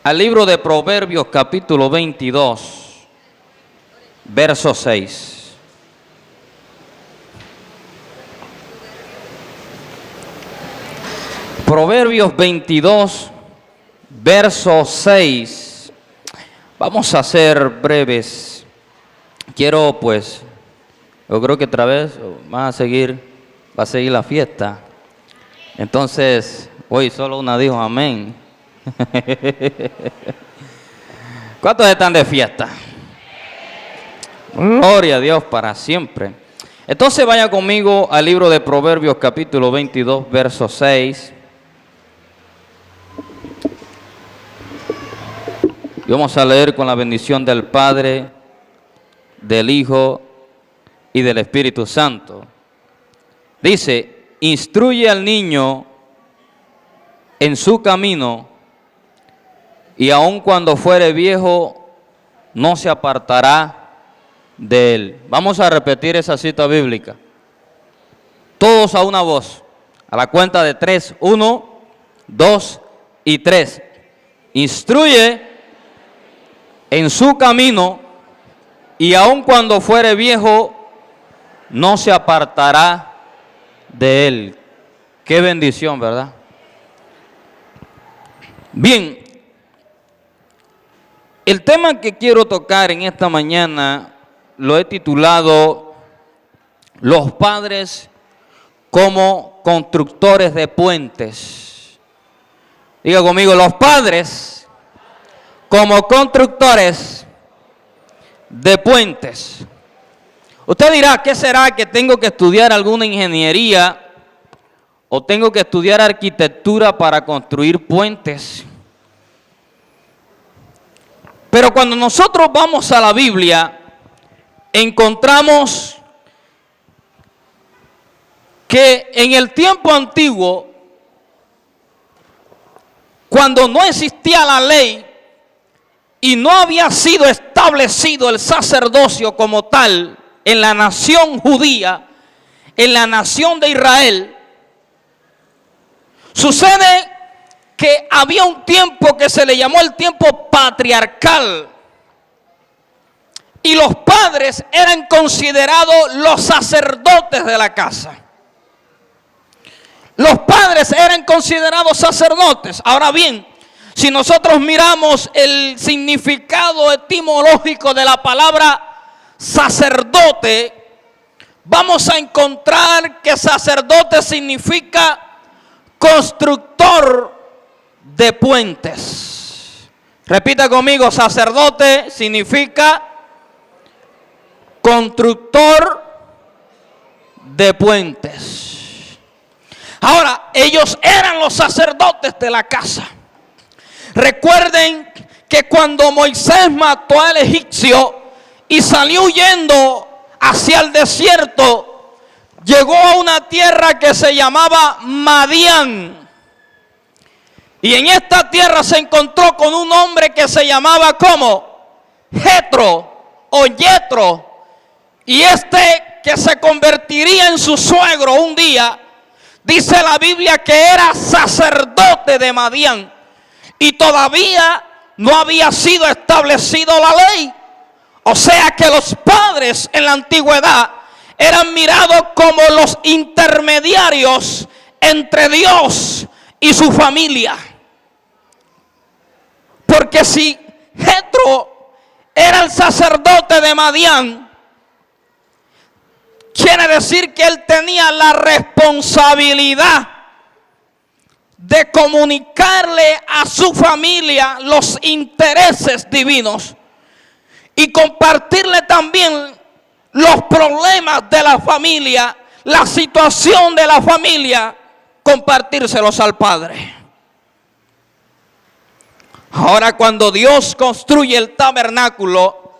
al libro de Proverbios capítulo 22, verso 6. Proverbios 22, verso 6. Vamos a ser breves. Yo creo que otra vez va a seguir la fiesta. Entonces, hoy solo una dijo amén. ¿Cuántos están de fiesta? Gloria a Dios para siempre. Entonces vaya conmigo al libro de Proverbios capítulo 22, verso 6. Y vamos a leer con la bendición del Padre, del Hijo y del Espíritu Santo. Dice: instruye al niño en su camino, y aun cuando fuere viejo, no se apartará de él. Vamos a repetir esa cita bíblica. Todos a una voz. A la cuenta de 3, 1, 2 y 3. Instruye en su camino, y aun cuando fuere viejo, no se apartará de él. Qué bendición, ¿verdad? Bien, el tema que quiero tocar en esta mañana lo he titulado Los padres como constructores de puentes. Diga conmigo, los padres como constructores de puentes. Usted dirá, ¿qué será? ¿Que tengo que estudiar alguna ingeniería o tengo que estudiar arquitectura para construir puentes? Pero cuando nosotros vamos a la Biblia, encontramos que en el tiempo antiguo, cuando no existía la ley y no había sido establecido el sacerdocio como tal en la nación judía, en la nación de Israel, sucede que había un tiempo que se le llamó el tiempo patriarcal, y los padres eran considerados los sacerdotes de la casa. Los padres eran considerados sacerdotes. Ahora bien, si nosotros miramos el significado etimológico de la palabra sacerdote, vamos a encontrar que sacerdote significa constructor de puentes. Repita conmigo, sacerdote significa constructor de puentes. Ahora, ellos eran los sacerdotes de la casa. Recuerden que cuando Moisés mató al egipcio y salió huyendo hacia el desierto, llegó a una tierra que se llamaba Madián. Y en esta tierra se encontró con un hombre que se llamaba como Jetro o Yetro. Y este, que se convertiría en su suegro un día, dice la Biblia que era sacerdote de Madián. Y todavía no había sido establecido la ley. O sea que los padres en la antigüedad eran mirados como los intermediarios entre Dios y su familia. Porque si Jetro era el sacerdote de Madián, quiere decir que él tenía la responsabilidad de comunicarle a su familia los intereses divinos y compartirle también los problemas de la familia, la situación de la familia, compartírselos al Padre. Ahora, cuando Dios construye el tabernáculo,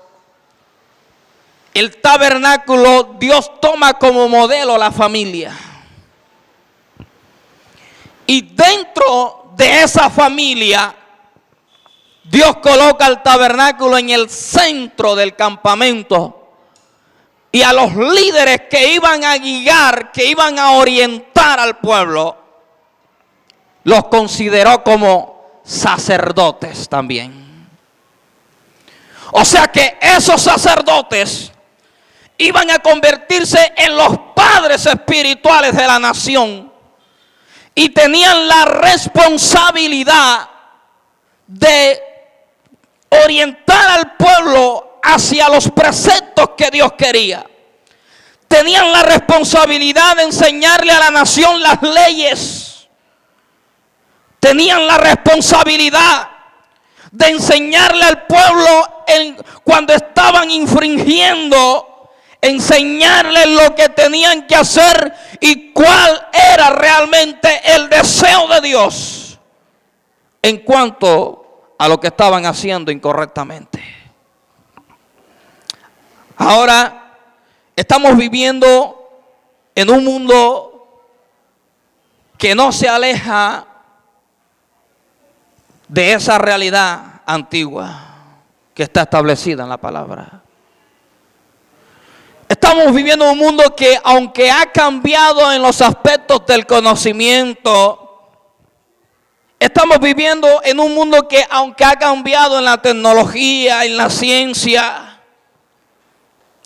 Dios toma como modelo la familia. Y dentro de esa familia, Dios coloca el tabernáculo en el centro del campamento. Y a los líderes que iban a guiar, que iban a orientar al pueblo, los consideró como sacerdotes también. O sea que esos sacerdotes iban a convertirse en los padres espirituales de la nación y tenían la responsabilidad de orientar al pueblo hacia los preceptos que Dios quería. Tenían la responsabilidad de enseñarle a la nación las leyes. Tenían la responsabilidad de enseñarle al pueblo cuando estaban infringiendo, enseñarles lo que tenían que hacer y cuál era realmente el deseo de Dios en cuanto a lo que estaban haciendo incorrectamente. Ahora estamos viviendo en un mundo que no se aleja de esa realidad antigua que está establecida en la palabra. Estamos viviendo un mundo que, aunque ha cambiado en los aspectos del conocimiento, estamos viviendo en un mundo que, aunque ha cambiado en la tecnología, en la ciencia,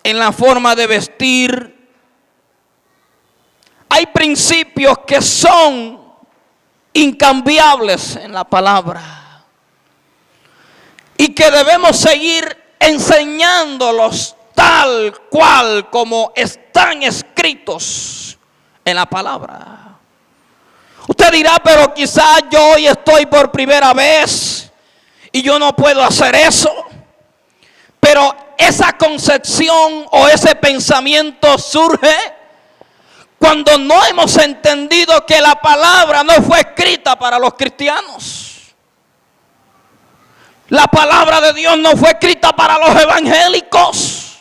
en la forma de vestir, hay principios que son incambiables en la palabra y que debemos seguir enseñándolos tal cual como están escritos en la palabra. Usted dirá, pero quizás yo hoy estoy por primera vez y yo no puedo hacer eso. Pero esa concepción o ese pensamiento surge cuando no hemos entendido que la palabra no fue escrita para los cristianos. La palabra de Dios no fue escrita para los evangélicos.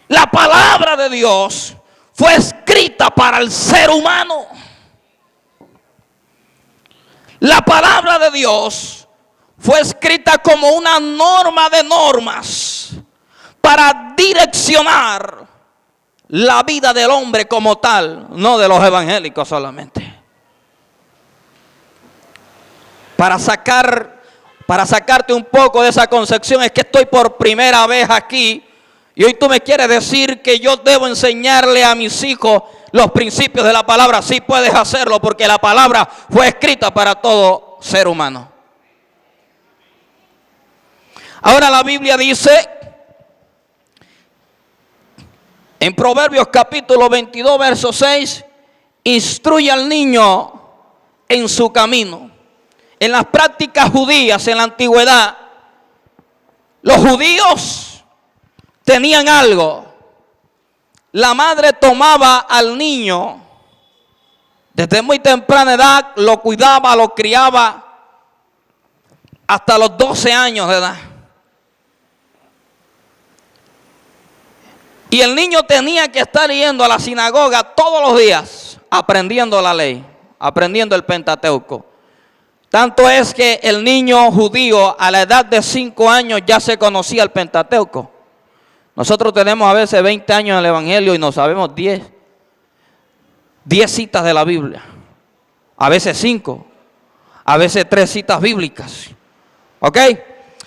La palabra de Dios fue escrita para el ser humano. La palabra de Dios fue escrita como una norma de normas para direccionar la vida del hombre como tal, no de los evangélicos solamente. Para sacarte un poco de esa concepción, es que estoy por primera vez aquí y hoy tú me quieres decir que yo debo enseñarle a mis hijos los principios de la palabra. Sí puedes hacerlo, porque la palabra fue escrita para todo ser humano. Ahora la Biblia dice en Proverbios capítulo 22 verso 6, instruye al niño en su camino. En las prácticas judías en la antigüedad, los judíos tenían algo. La madre tomaba al niño desde muy temprana edad, lo cuidaba, lo criaba hasta los 12 años de edad. Y el niño tenía que estar yendo a la sinagoga todos los días, aprendiendo la ley, aprendiendo el Pentateuco. Tanto es que el niño judío a la edad de 5 años ya se conocía el Pentateuco. Nosotros tenemos a veces 20 años en el Evangelio y no sabemos 10 citas de la Biblia. A veces 5, a veces 3 citas bíblicas. ¿Ok?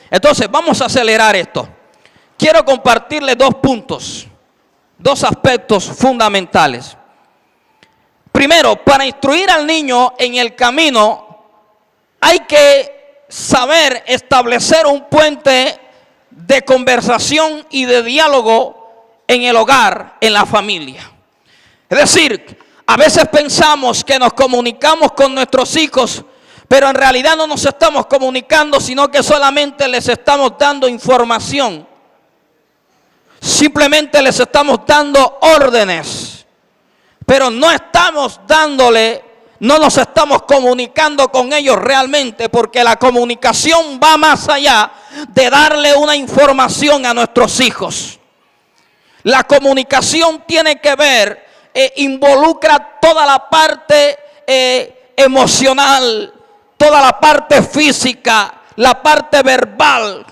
Entonces vamos a acelerar esto. Quiero compartirles 2 puntos, 2 aspectos fundamentales. Primero, para instruir al niño en el camino, hay que saber establecer un puente de conversación y de diálogo en el hogar, en la familia. Es decir, a veces pensamos que nos comunicamos con nuestros hijos, pero en realidad no nos estamos comunicando, sino que solamente les estamos dando información. Simplemente les estamos dando órdenes, pero no nos estamos comunicando con ellos realmente, porque la comunicación va más allá de darle una información a nuestros hijos. La comunicación tiene que ver, involucra toda la parte emocional, toda la parte física, la parte verbal.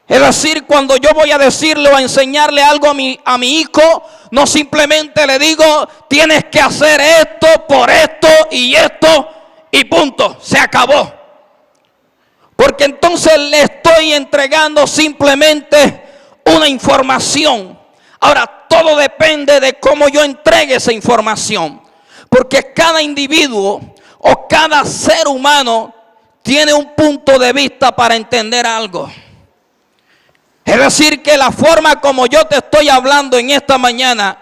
Es decir, cuando yo voy a decirle o a enseñarle algo a mi hijo, no simplemente le digo, tienes que hacer esto, por esto y punto, se acabó. Porque entonces le estoy entregando simplemente una información. Ahora, todo depende de cómo yo entregue esa información. Porque cada individuo o cada ser humano tiene un punto de vista para entender algo. Es decir, que la forma como yo te estoy hablando en esta mañana,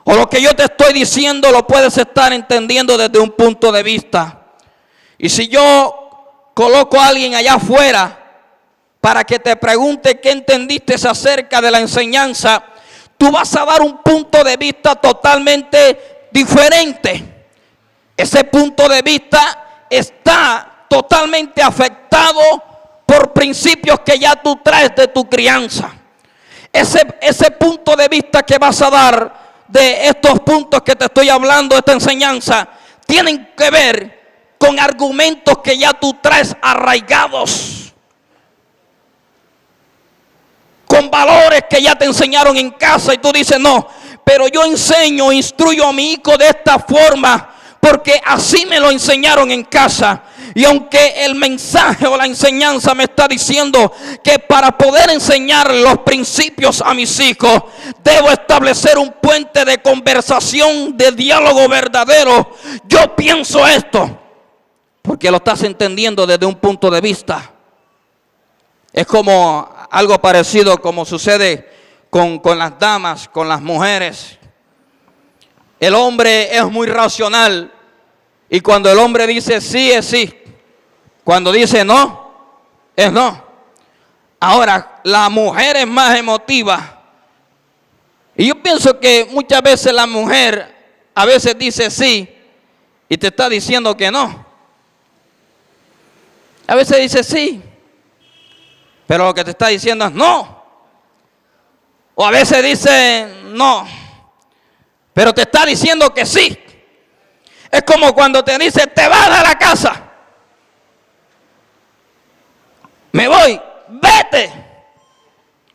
o lo que yo te estoy diciendo, lo puedes estar entendiendo desde un punto de vista. Y si yo coloco a alguien allá afuera para que te pregunte qué entendiste acerca de la enseñanza, tú vas a dar un punto de vista totalmente diferente. Ese punto de vista está totalmente afectado por principios que ya tú traes de tu crianza. Ese punto de vista que vas a dar de estos puntos que te estoy hablando, esta enseñanza, tienen que ver con argumentos que ya tú traes arraigados, con valores que ya te enseñaron en casa y tú dices, no, pero yo enseño, instruyo a mi hijo de esta forma porque así me lo enseñaron en casa. Y aunque el mensaje o la enseñanza me está diciendo que para poder enseñar los principios a mis hijos, debo establecer un puente de conversación, de diálogo verdadero, yo pienso esto, porque lo estás entendiendo desde un punto de vista. Es como algo parecido como sucede con las damas, con las mujeres. El hombre es muy racional y cuando el hombre dice sí, es sí. Cuando dice no, es no. Ahora, la mujer es más emotiva. Y yo pienso que muchas veces la mujer a veces dice sí y te está diciendo que no. A veces dice sí, pero lo que te está diciendo es no. O a veces dice no, pero te está diciendo que sí. Es como cuando te dice, te vas de la casa. Me voy, vete.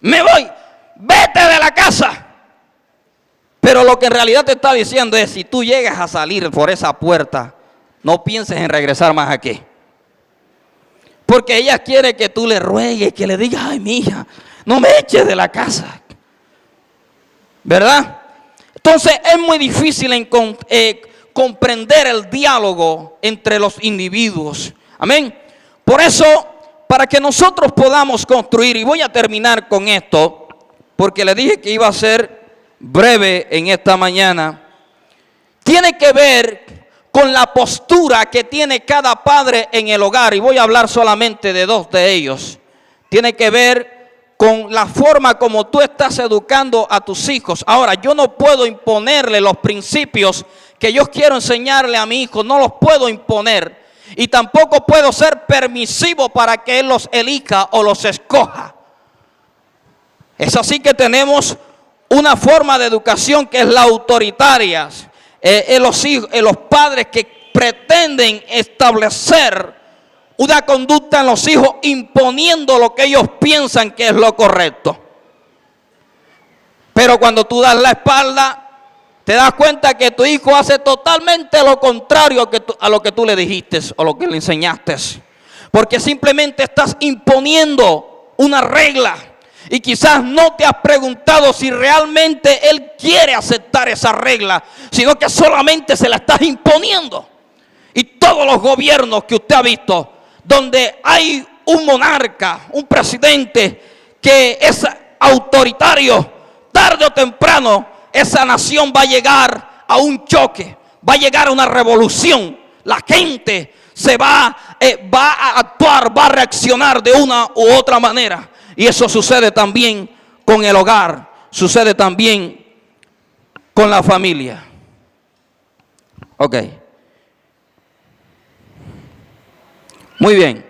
Me voy, vete de la casa. Pero lo que en realidad te está diciendo es, si tú llegas a salir por esa puerta, no pienses en regresar más aquí. Porque ella quiere que tú le ruegues, que le digas, ay, mi hija, no me eches de la casa. ¿Verdad? Entonces es muy difícil comprender el diálogo entre los individuos. Amén. Por eso, para que nosotros podamos construir, y voy a terminar con esto, porque le dije que iba a ser breve en esta mañana, tiene que ver con la postura que tiene cada padre en el hogar, y voy a hablar solamente de dos de ellos. Tiene que ver con la forma como tú estás educando a tus hijos. Ahora, yo no puedo imponerle los principios que yo quiero enseñarle a mi hijo, no los puedo imponer. Y tampoco puedo ser permisivo para que él los elija o los escoja. Es así que tenemos una forma de educación que es la autoritaria. Los padres que pretenden establecer una conducta en los hijos imponiendo lo que ellos piensan que es lo correcto. Pero cuando tú das la espalda, te das cuenta que tu hijo hace totalmente lo contrario a lo que tú le dijiste o lo que le enseñaste. Porque simplemente estás imponiendo una regla. Y quizás no te has preguntado si realmente él quiere aceptar esa regla, sino que solamente se la estás imponiendo. Y todos los gobiernos que usted ha visto, donde hay un monarca, un presidente que es autoritario, tarde o temprano esa nación va a llegar a un choque, va a llegar a una revolución. La gente se va a actuar, va a reaccionar de una u otra manera. Y eso sucede también con el hogar, sucede también con la familia. Ok. Muy bien.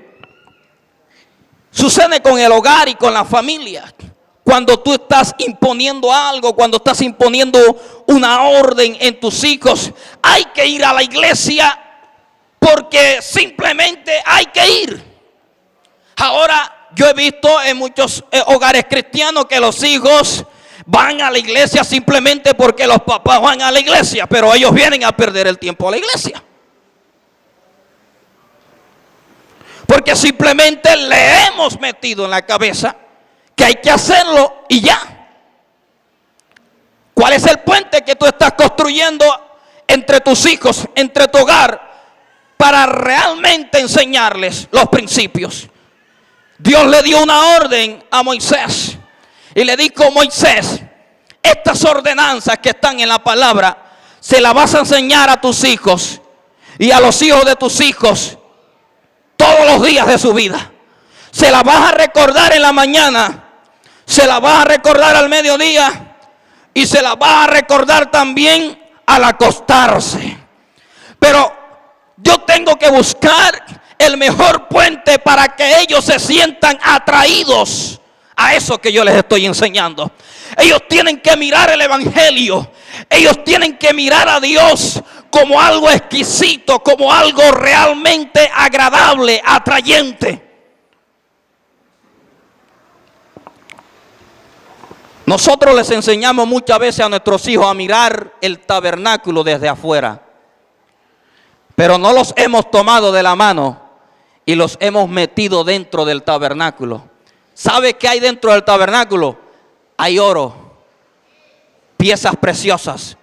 Sucede con el hogar y con la familia. Cuando tú estás imponiendo algo, cuando estás imponiendo una orden en tus hijos, hay que ir a la iglesia porque simplemente hay que ir. Ahora, yo he visto en muchos hogares cristianos que los hijos van a la iglesia simplemente porque los papás van a la iglesia, pero ellos vienen a perder el tiempo a la iglesia. Porque simplemente le hemos metido en la cabeza que hay que hacerlo y ya. ¿Cuál es el puente que tú estás construyendo entre tus hijos, entre tu hogar, para realmente enseñarles los principios? Dios le dio una orden a Moisés y le dijo: Moisés, estas ordenanzas que están en la palabra se las vas a enseñar a tus hijos y a los hijos de tus hijos todos los días de su vida. Se las vas a recordar en la mañana, se las vas a recordar al mediodía y se las vas a recordar también al acostarse. Pero yo tengo que buscar el mejor puente para que ellos se sientan atraídos a eso que yo les estoy enseñando. Ellos tienen que mirar el evangelio. Ellos tienen que mirar a Dios como algo exquisito, como algo realmente agradable, atrayente. Nosotros les enseñamos muchas veces a nuestros hijos a mirar el tabernáculo desde afuera, pero no los hemos tomado de la mano y los hemos metido dentro del tabernáculo. ¿Sabe qué hay dentro del tabernáculo? Hay oro, piezas preciosas.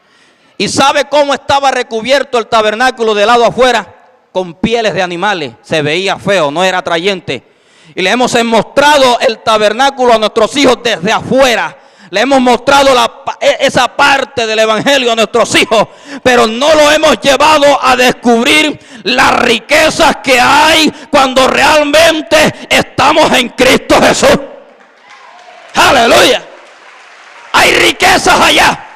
¿Y sabe cómo estaba recubierto el tabernáculo del lado afuera? Con pieles de animales. Se veía feo, no era atrayente. Y le hemos mostrado el tabernáculo a nuestros hijos desde afuera. Le hemos mostrado esa parte del evangelio a nuestros hijos, pero no lo hemos llevado a descubrir las riquezas que hay cuando realmente estamos en Cristo Jesús. Aleluya. Hay riquezas allá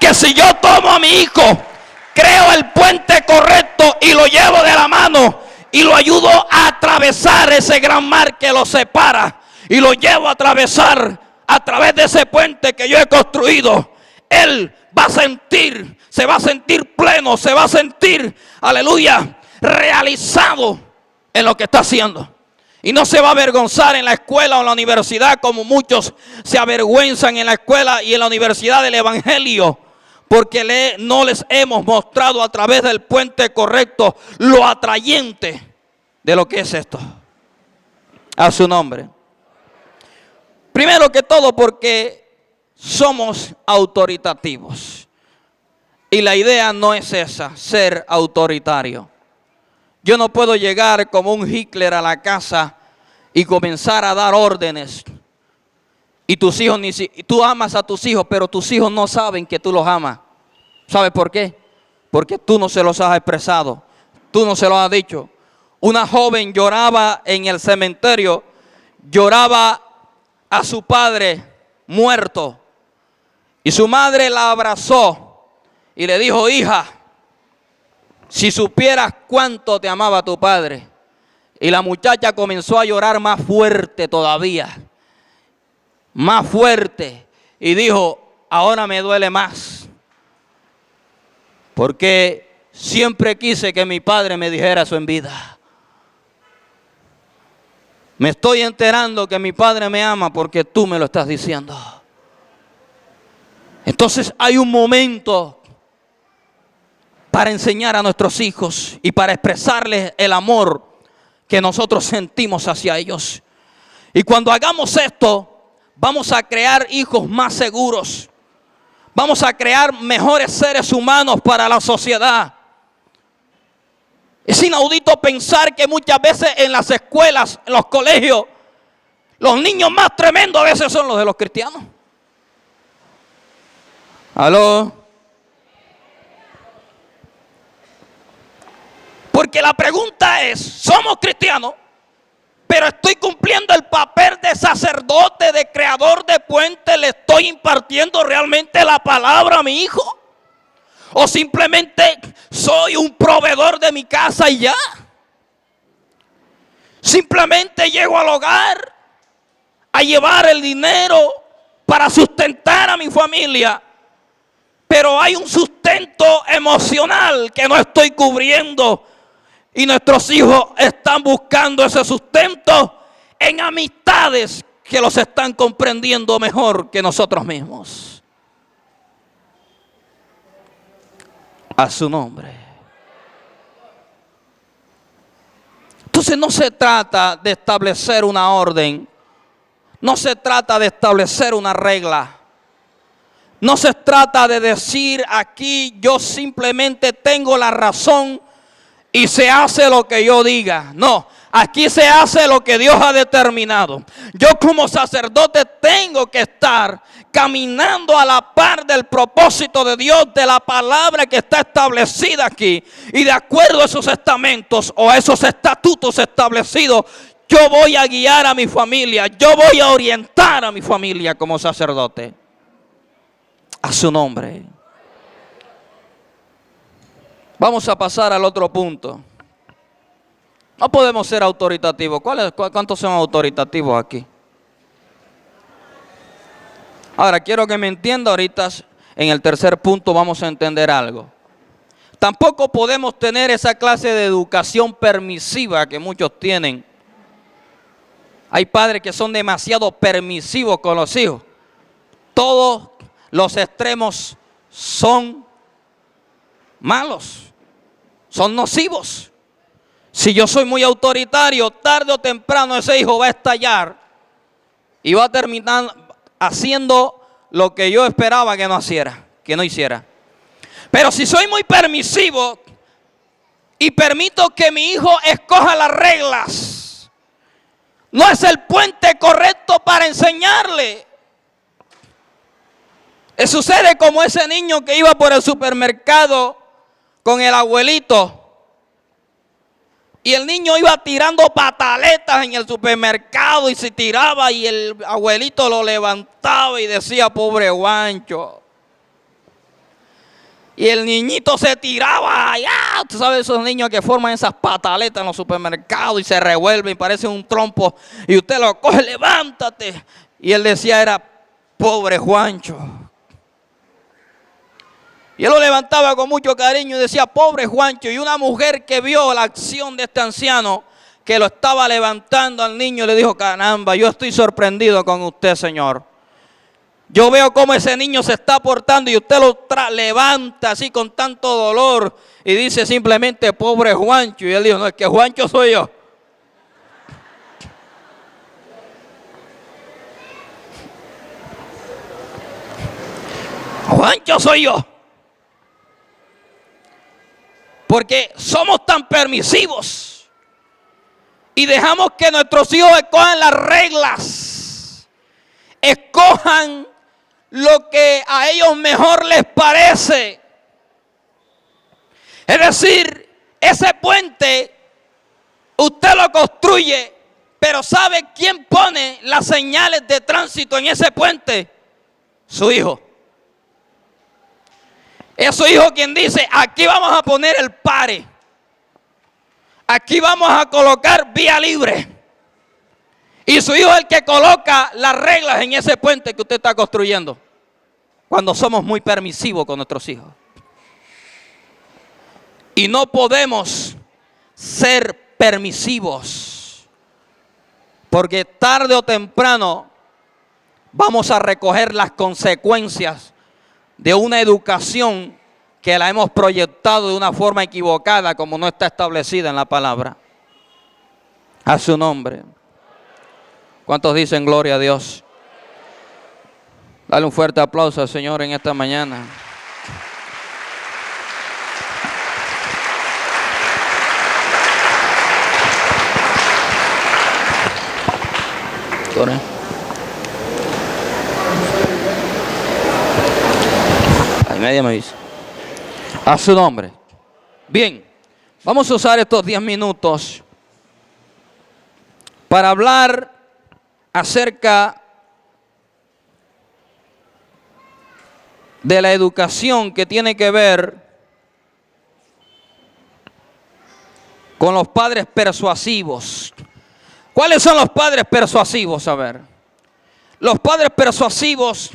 que si yo tomo a mi hijo, creo el puente correcto y lo llevo de la mano y lo ayudo a atravesar ese gran mar que lo separa y lo llevo a atravesar a través de ese puente que yo he construido, él va a sentir, se va a sentir pleno, se va a sentir, aleluya, realizado en lo que está haciendo. Y no se va a avergonzar en la escuela o en la universidad como muchos se avergüenzan en la escuela y en la universidad del evangelio, porque no les hemos mostrado a través del puente correcto lo atrayente de lo que es esto. A su nombre. Primero que todo porque somos autoritativos. Y la idea no es esa, ser autoritario. Yo no puedo llegar como un Hitler a la casa y comenzar a dar órdenes. Y tus hijos, tú amas a tus hijos, pero tus hijos no saben que tú los amas. ¿Sabes por qué? Porque tú no se los has expresado. Tú no se los has dicho. Una joven lloraba en el cementerio, lloraba a su padre muerto, y su madre la abrazó y le dijo: hija, si supieras cuánto te amaba tu padre. Y la muchacha comenzó a llorar más fuerte todavía, más fuerte, y dijo: ahora me duele más, porque siempre quise que mi padre me dijera eso en vida. Me estoy enterando que mi padre me ama porque tú me lo estás diciendo. Entonces hay un momento para enseñar a nuestros hijos y para expresarles el amor que nosotros sentimos hacia ellos. Y cuando hagamos esto, vamos a crear hijos más seguros. Vamos a crear mejores seres humanos para la sociedad. Es inaudito pensar que muchas veces en las escuelas, en los colegios, los niños más tremendos a veces son los de los cristianos. ¿Aló? Porque la pregunta es: somos cristianos, pero estoy cumpliendo el papel de sacerdote, de creador de puentes, le estoy impartiendo realmente la palabra a mi hijo. O simplemente soy un proveedor de mi casa y ya. Simplemente llego al hogar a llevar el dinero para sustentar a mi familia. Pero hay un sustento emocional que no estoy cubriendo. Y nuestros hijos están buscando ese sustento en amistades que los están comprendiendo mejor que nosotros mismos. A su nombre. Entonces no se trata de establecer una orden, no se trata de establecer una regla. No se trata de decir aquí yo simplemente tengo la razón y se hace lo que yo diga. No, aquí se hace lo que Dios ha determinado. Yo como sacerdote tengo que estar caminando a la par del propósito de Dios, de la palabra que está establecida aquí. Y de acuerdo a esos estamentos o a esos estatutos establecidos, yo voy a guiar a mi familia, yo voy a orientar a mi familia como sacerdote. A su nombre. Vamos a pasar al otro punto. No podemos ser autoritativos. ¿Cuántos son autoritativos aquí? Ahora, quiero que me entienda ahorita. En el tercer punto vamos a entender algo. Tampoco podemos tener esa clase de educación permisiva que muchos tienen. Hay padres que son demasiado permisivos con los hijos. Todos los extremos son malos, son nocivos. Si yo soy muy autoritario, tarde o temprano ese hijo va a estallar y va a terminar haciendo lo que yo esperaba que no hiciera. Pero si soy muy permisivo y permito que mi hijo escoja las reglas, no es el puente correcto para enseñarle. Sucede como ese niño que iba por el supermercado con el abuelito. Y el niño iba tirando pataletas en el supermercado y se tiraba y el abuelito lo levantaba y decía, pobre Juancho. Y el niñito se tiraba allá. Tú sabes esos niños que forman esas pataletas en los supermercados y se revuelven y parecen un trompo. Y usted lo coge, levántate. Y él decía, era pobre Juancho. Y él lo levantaba con mucho cariño y decía, pobre Juancho. Y una mujer que vio la acción de este anciano que lo estaba levantando al niño le dijo, caramba, yo estoy sorprendido con usted, señor. Yo veo cómo ese niño se está portando y usted lo levanta así con tanto dolor y dice simplemente, pobre Juancho. Y él dijo, no, es que Juancho soy yo. Juancho soy yo. Porque somos tan permisivos y dejamos que nuestros hijos escojan las reglas, escojan lo que a ellos mejor les parece. Es decir, ese puente usted lo construye, pero ¿sabe quién pone las señales de tránsito en ese puente? Su hijo. Es su hijo quien dice, aquí vamos a poner el pare. Aquí vamos a colocar vía libre. Y su hijo es el que coloca las reglas en ese puente que usted está construyendo. Cuando somos muy permisivos con nuestros hijos. Y no podemos ser permisivos. Porque tarde o temprano vamos a recoger las consecuencias de una educación que la hemos proyectado de una forma equivocada como no está establecida en la palabra. A su nombre. ¿Cuántos dicen gloria a Dios? Dale un fuerte aplauso al Señor en esta mañana. Ahí media me dice. A su nombre. Bien, vamos a usar estos 10 minutos para hablar acerca de la educación que tiene que ver con los padres persuasivos. ¿Cuáles son los padres persuasivos? A ver, los padres persuasivos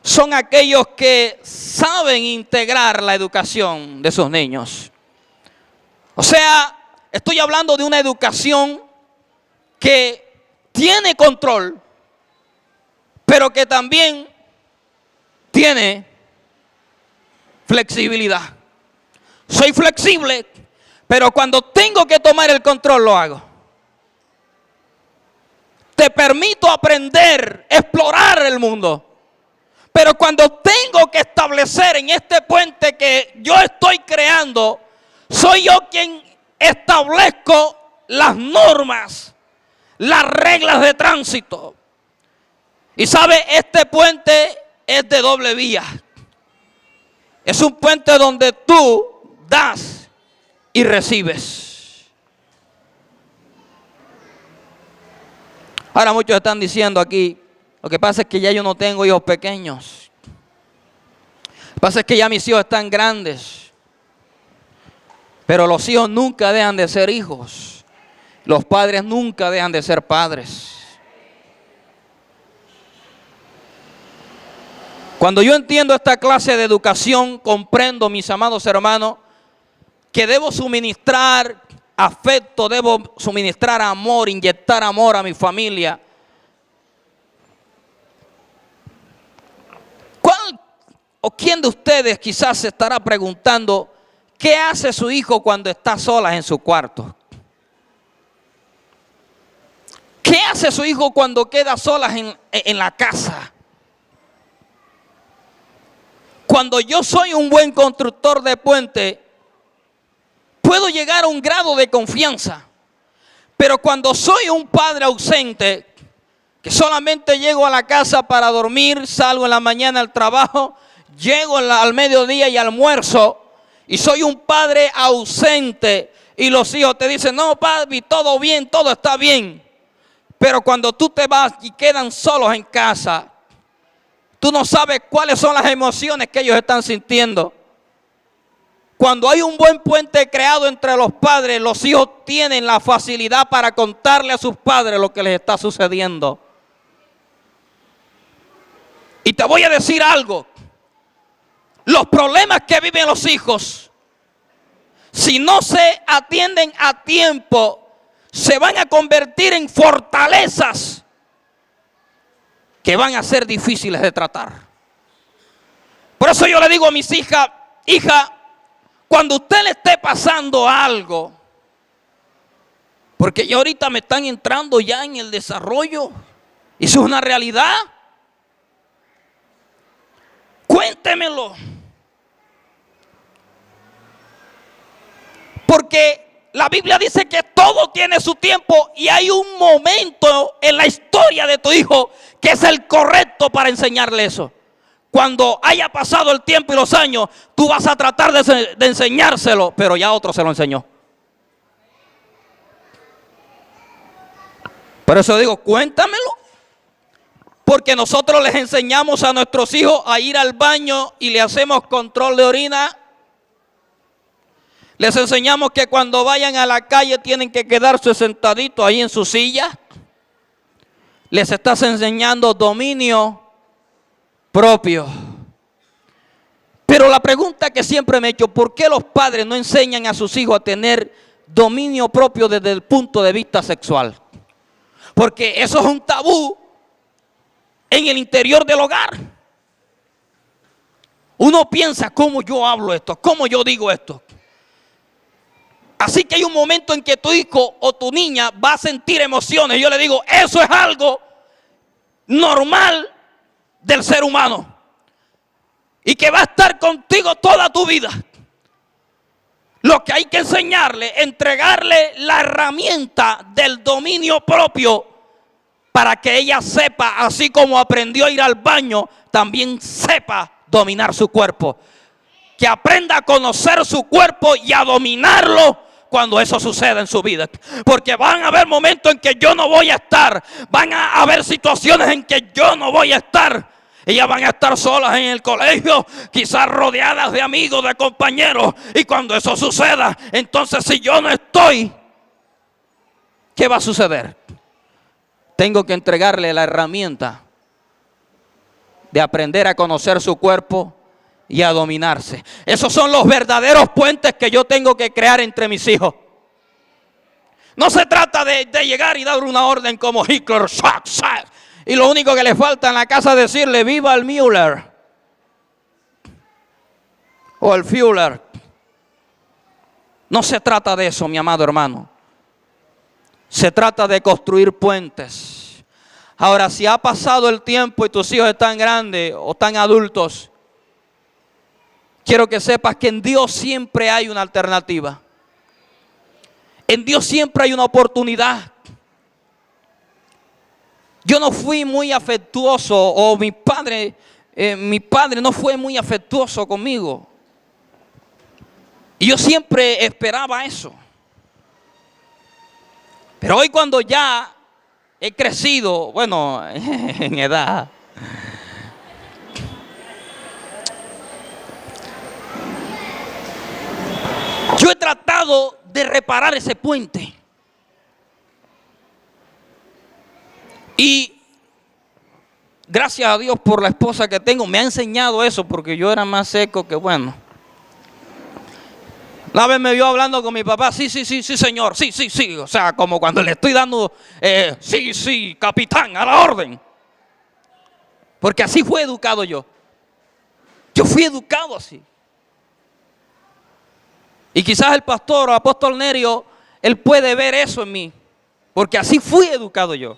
son aquellos que saben integrar la educación de sus niños. O sea, estoy hablando de una educación que tiene control, pero que también tiene flexibilidad. Soy flexible, pero cuando tengo que tomar el control lo hago. te permito aprender, explorar el mundo. Pero cuando tengo que establecer en este puente que yo estoy creando, soy yo quien establezco las normas, las reglas de tránsito. Y sabe, este puente es de doble vía. Es un puente donde tú das y recibes. Ahora muchos están diciendo aquí, lo que pasa es que ya yo no tengo hijos pequeños. Lo que pasa es que ya mis hijos están grandes. Pero los hijos nunca dejan de ser hijos. Los padres nunca dejan de ser padres. Cuando yo entiendo esta clase de educación, comprendo, mis amados hermanos, que debo suministrar afecto, debo suministrar amor, inyectar amor a mi familia. ¿Cuál o quién de ustedes quizás se estará preguntando qué hace su hijo cuando está sola en su cuarto? ¿Qué hace su hijo cuando queda sola en la casa? Cuando yo soy un buen constructor de puente, puedo llegar a un grado de confianza. Pero cuando soy un padre ausente, que solamente llego a la casa para dormir, salgo en la mañana al trabajo, llego al mediodía y almuerzo, y soy un padre ausente, y los hijos te dicen, no papi, todo bien, todo está bien. Pero cuando tú te vas y quedan solos en casa, tú no sabes cuáles son las emociones que ellos están sintiendo. Cuando hay un buen puente creado entre los padres, los hijos tienen la facilidad para contarle a sus padres lo que les está sucediendo. Y te voy a decir algo. Los problemas que viven los hijos, si no se atienden a tiempo, se van a convertir en fortalezas que van a ser difíciles de tratar. Por eso yo le digo a mis hijas, hija, cuando usted le esté pasando algo, porque ya ahorita me están entrando ya en el desarrollo, y eso es una realidad, cuéntemelo. Porque la Biblia dice que todo tiene su tiempo y hay un momento en la historia de tu hijo que es el correcto para enseñarle eso. Cuando haya pasado el tiempo y los años, tú vas a tratar de enseñárselo, pero ya otro se lo enseñó. Por eso digo, cuéntamelo. Porque nosotros les enseñamos a nuestros hijos a ir al baño y le hacemos control de orina. Les enseñamos que cuando vayan a la calle tienen que quedarse sentaditos ahí en su silla. Les estás enseñando dominio propio. Pero la pregunta que siempre me he hecho, ¿por qué los padres no enseñan a sus hijos a tener dominio propio desde el punto de vista sexual? Porque eso es un tabú en el interior del hogar. Uno piensa, ¿cómo yo hablo esto? ¿Cómo yo digo esto? Así que hay un momento en que tu hijo o tu niña va a sentir emociones. Yo le digo, eso es algo normal del ser humano. Y que va a estar contigo toda tu vida. Lo que hay que enseñarle, entregarle la herramienta del dominio propio para que ella sepa, así como aprendió a ir al baño, también sepa dominar su cuerpo. Que aprenda a conocer su cuerpo y a dominarlo cuando eso suceda en su vida. Porque van a haber momentos en que yo no voy a estar. Van a haber situaciones en que yo no voy a estar. Ellas van a estar solas en el colegio, quizás rodeadas de amigos, de compañeros. Y cuando eso suceda, entonces si yo no estoy, ¿qué va a suceder? Tengo que entregarle la herramienta de aprender a conocer su cuerpo y a dominarse. Esos son los verdaderos puentes que yo tengo que crear entre mis hijos. No se trata de llegar y dar una orden como Hitler, y lo único que le falta en la casa es decirle viva el Müller o el Führer. No se trata de eso, mi amado hermano. Se trata de construir puentes. Ahora, si ha pasado el tiempo y tus hijos están grandes o están adultos, quiero que sepas que en Dios siempre hay una alternativa. En Dios siempre hay una oportunidad. Yo no fui muy afectuoso, o mi padre no fue muy afectuoso conmigo. Y yo siempre esperaba eso. Pero hoy, cuando ya he crecido, bueno, en edad, yo he tratado de reparar ese puente. Y gracias a Dios por la esposa que tengo, me ha enseñado eso, porque yo era más seco que bueno. La vez me vio hablando con mi papá, sí, señor, sí. O sea, como cuando le estoy dando, sí, capitán, a la orden. Porque así fue educado yo. Yo fui educado así. Y quizás el pastor o apóstol Nerio, él puede ver eso en mí, porque así fui educado yo.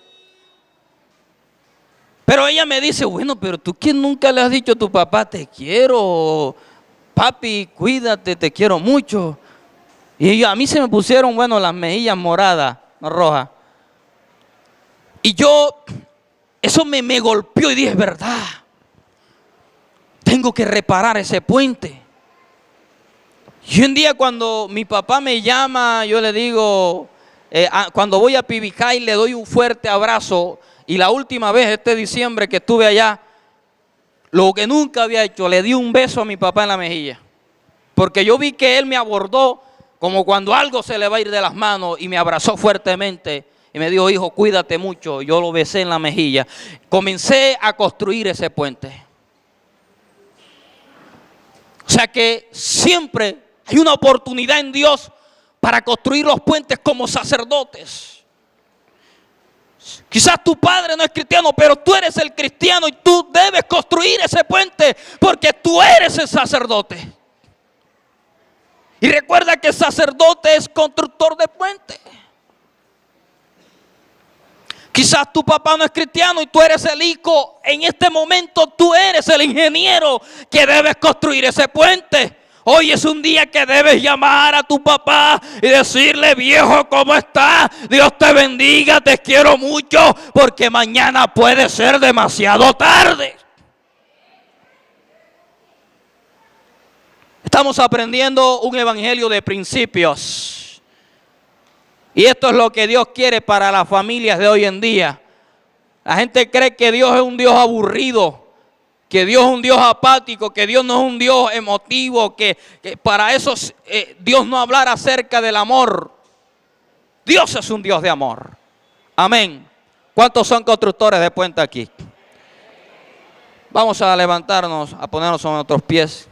Pero ella me dice, bueno, pero tú que nunca le has dicho a tu papá, te quiero, papi, cuídate, te quiero mucho. Y a mí se me pusieron, bueno, las mejillas moradas, no rojas. Y eso me golpeó y dije, es verdad, tengo que reparar ese puente. Y un día, cuando mi papá me llama, yo le digo, cuando voy a Pibijay le doy un fuerte abrazo. Y la última vez, este diciembre que estuve allá, lo que nunca había hecho, le di un beso a mi papá en la mejilla. Porque yo vi que él me abordó como cuando algo se le va a ir de las manos, y me abrazó fuertemente y me dijo, hijo, cuídate mucho. Yo lo besé en la mejilla. Comencé a construir ese puente. O sea que siempre hay una oportunidad en Dios para construir los puentes como sacerdotes. Quizás tu padre no es cristiano, pero tú eres el cristiano y tú debes construir ese puente porque tú eres el sacerdote. Y recuerda que el sacerdote es constructor de puentes. Quizás tu papá no es cristiano y tú eres el hijo. En este momento tú eres el ingeniero que debes construir ese puente. Hoy es un día que debes llamar a tu papá y decirle, viejo, ¿cómo estás? Dios te bendiga, te quiero mucho, porque mañana puede ser demasiado tarde. Estamos aprendiendo un evangelio de principios. Y esto es lo que Dios quiere para las familias de hoy en día. La gente cree que Dios es un Dios aburrido, que Dios es un Dios apático, que Dios no es un Dios emotivo, que para eso Dios no hablará acerca del amor. Dios es un Dios de amor. Amén. ¿Cuántos son constructores de puente aquí? Vamos a levantarnos, a ponernos sobre nuestros pies.